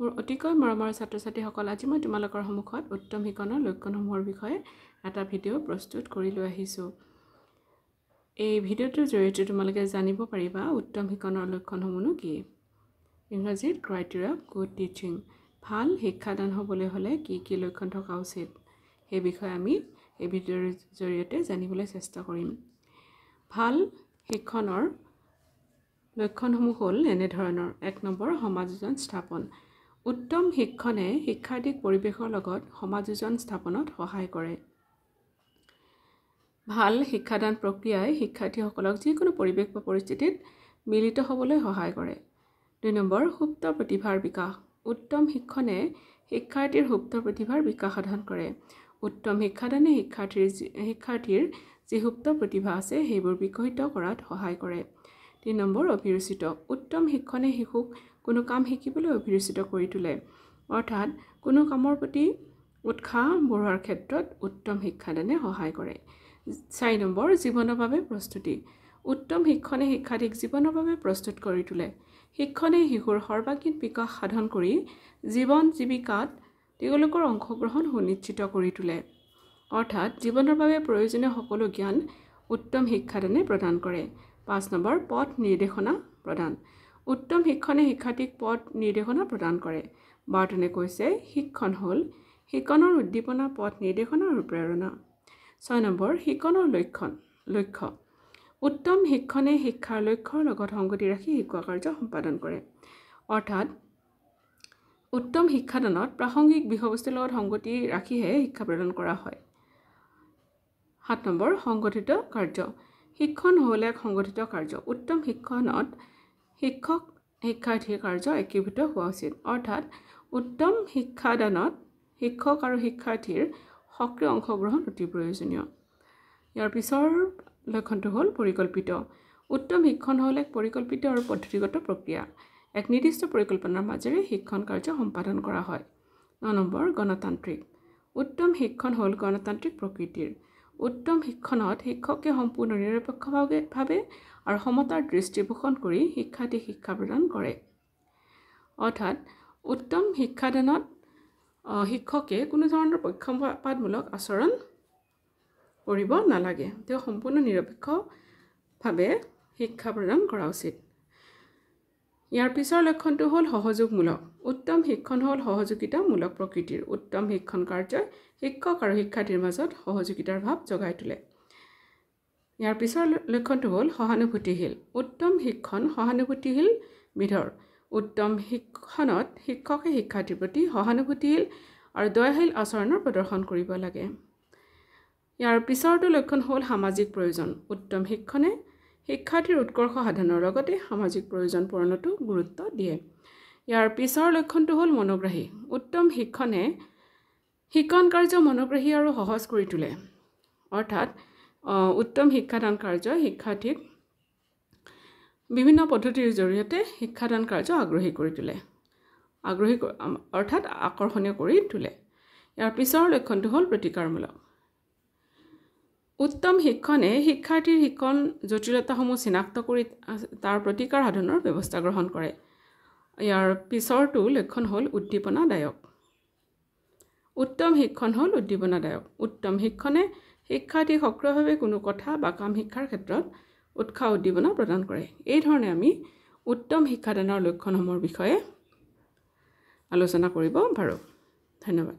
মোৰ অতিকৈ মৰমৰ ছাত্ৰ-ছাত্ৰীসকল, আজি মই তোমালোকৰ সন্মুখত উত্তম শিক্ষণৰ লক্ষণসমূহৰ বিষয়ে এটা ভিডিঅ' প্ৰস্তুত কৰি লৈ আহিছোঁ। এই ভিডিঅ'টোৰ জৰিয়তে তোমালোকে জানিব পাৰিবা উত্তম শিক্ষণৰ লক্ষণসমূহনো কি। ইংৰাজীত ক্ৰাইটেৰিয়া অফ গুড টিচিং, ভাল শিক্ষাদান হ'বলৈ হ'লে কি কি লক্ষণ থকা উচিত, সেই বিষয়ে আমি এই ভিডিঅ'ৰ জৰিয়তে জানিবলৈ চেষ্টা কৰিম। ভাল শিক্ষণৰ লক্ষণসমূহ হ'ল এনেধৰণৰ। 1 নম্বৰ, সমাযোজন স্থাপন। উত্তম শিক্ষণে শিক্ষাৰ্থীক পৰিৱেশৰ লগত সমাযোজন স্থাপনত সহায় কৰে। ভাল শিক্ষাদান প্ৰক্ৰিয়াই শিক্ষাৰ্থীসকলক যিকোনো পৰিৱেশ বা পৰিস্থিতিত মিলিত হ'বলৈ সহায় কৰে। 2 নম্বৰ, সুপ্ত প্ৰতিভাৰ বিকাশ। উত্তম শিক্ষণে শিক্ষাৰ্থীৰ সুপ্ত প্ৰতিভাৰ বিকাশ সাধন কৰে। উত্তম শিক্ষাদানে শিক্ষাৰ্থীৰ যি সুপ্ত প্ৰতিভা আছে সেইবোৰ বিকশিত কৰাত সহায় কৰে। 3 নম্বৰ, অভিৰুচিত। উত্তম শিক্ষণে শিশুক কোনো কাম শিকিবলৈ অভিৰুচিত কৰি তোলে, অৰ্থাৎ কোনো কামৰ প্ৰতি উৎসাহ বঢ়োৱাৰ ক্ষেত্ৰত উত্তম শিক্ষাদানে সহায় কৰে। 4 নম্বৰ, জীৱনৰ বাবে প্ৰস্তুতি। উত্তম শিক্ষণে শিক্ষাৰ্থীক জীৱনৰ বাবে প্ৰস্তুত কৰি তোলে। শিক্ষণে শিশুৰ সৰ্বাংগীন বিকাশ সাধন কৰি জীৱন জীৱিকাত তেওঁলোকৰ অংশগ্ৰহণ সুনিশ্চিত কৰি তোলে, অৰ্থাৎ জীৱনৰ বাবে প্ৰয়োজনীয় সকলো জ্ঞান উত্তম শিক্ষাদানে প্ৰদান কৰে। 5 নম্বৰ, পথ নিৰ্দেশনা প্ৰদান। উত্তম শিক্ষণে শিক্ষাৰ্থীক পথ নিৰ্দেশনা প্ৰদান কৰে। বাৰ্টনে কৈছে, শিক্ষণ হ'ল শিকনৰ উদ্দীপনা, পথ নিৰ্দেশনা আৰু প্ৰেৰণা। 6 নম্বৰ, শিকনৰ লক্ষ্য। উত্তম শিক্ষণে শিক্ষাৰ লক্ষ্যৰ লগত সংগতি ৰাখি শিকোৱা কাৰ্য সম্পাদন কৰে, অৰ্থাৎ উত্তম শিক্ষাদানত প্ৰাসংগিক বিষয়বস্তুৰ লগত সংগতি ৰাখিহে শিক্ষা প্ৰদান কৰা হয়। 7 নম্বৰ, সংগঠিত কাৰ্য। শিক্ষণ হ'ল এক সংগঠিত কাৰ্য। উত্তম শিক্ষণত শিক্ষক শিক্ষাৰ্থীৰ কাৰ্য একীভূত হোৱা উচিত, অৰ্থাৎ উত্তম শিক্ষাদানত শিক্ষক আৰু শিক্ষাৰ্থীৰ সক্ৰিয় অংশগ্ৰহণ অতি প্ৰয়োজনীয়। ইয়াৰ পিছৰ লক্ষণটো হ'ল পৰিকল্পিত। উত্তম শিক্ষণ হ'ল এক পৰিকল্পিত আৰু পদ্ধতিগত প্ৰক্ৰিয়া। এক নিৰ্দিষ্ট পৰিকল্পনাৰ মাজেৰে শিক্ষণ কাৰ্য সম্পাদন কৰা হয়। 9 নম্বৰ, গণতান্ত্ৰিক। উত্তম শিক্ষণ হ'ল গণতান্ত্ৰিক প্ৰকৃতিৰ। উত্তম শিক্ষণত শিক্ষকে সম্পূৰ্ণ নিৰপেক্ষভাৱে আৰু সমতাৰ দৃষ্টিভোষণ কৰি শিক্ষাৰ্থীক শিক্ষা প্ৰদান কৰে, অৰ্থাৎ উত্তম শিক্ষাদানত শিক্ষকে কোনো ধৰণৰ পক্ষপাতমূলক আচৰণ কৰিব নালাগে। তেওঁ সম্পূৰ্ণ নিৰপেক্ষভাৱে শিক্ষা প্ৰদান কৰা উচিত। ইয়াৰ পিছৰ লক্ষণটো হ'ল সহযোগমূলক। উত্তম শিক্ষণ হ'ল সহযোগিতামূলক প্ৰকৃতিৰ। উত্তম শিক্ষণ কাৰ্যই শিক্ষক আৰু শিক্ষাৰ্থীৰ মাজত সহযোগিতাৰ ভাৱ জগাই তোলে। ইয়াৰ পিছৰ লক্ষণটো হ'ল সহানুভূতিশীল। উত্তম শিক্ষণ সহানুভূতিশীল বিধৰ। উত্তম শিক্ষণত শিক্ষকে শিক্ষাৰ্থীৰ প্ৰতি সহানুভূতিশীল আৰু দয়াশীল আচৰণৰ প্ৰদৰ্শন কৰিব লাগে। ইয়াৰ পিছৰটো লক্ষণ হ'ল সামাজিক প্ৰয়োজন। উত্তম শিক্ষণে শিক্ষাৰ্থীৰ উৎকৰ্ষ সাধনৰ লগতে সামাজিক প্ৰয়োজন পূৰণতো গুৰুত্ব দিয়ে। ইয়াৰ পিছৰ লক্ষণটো হ'ল মনোগ্ৰাহী। উত্তম শিক্ষণে শিক্ষণ কাৰ্য মনোগ্ৰাহী আৰু সহজ কৰি তোলে, অৰ্থাৎ উত্তম শিক্ষাদান কাৰ্যই শিক্ষাৰ্থীক বিভিন্ন পদ্ধতিৰ জৰিয়তে শিক্ষাদান কাৰ্য আগ্ৰহী কৰি তোলে, অৰ্থাৎ আকৰ্ষণীয় কৰি তোলে। ইয়াৰ পিছৰ লক্ষণটো হ'ল প্ৰতিকাৰমূলক। উত্তম শিক্ষণে শিক্ষাৰ্থীৰ শিক্ষণ জটিলতাসমূহ চিনাক্ত কৰি তাৰ প্ৰতিকাৰ সাধনৰ ব্যৱস্থা গ্ৰহণ কৰে। ইয়াৰ পিছৰটো লক্ষণ হ'ল উদ্দীপনাদায়ক। উত্তম শিক্ষণ হ'ল উদ্দীপনাদায়ক। উত্তম শিক্ষণে শিক্ষাৰ্থীক সক্ৰিয়ভাৱে কোনো কথা বা কাম শিক্ষাৰ ক্ষেত্ৰত উৎসাহ উদ্দীপনা প্ৰদান কৰে। এই ধৰণে আমি উত্তম শিক্ষাদানৰ লক্ষণসমূহৰ বিষয়ে আলোচনা কৰিব পাৰোঁ। ধন্যবাদ।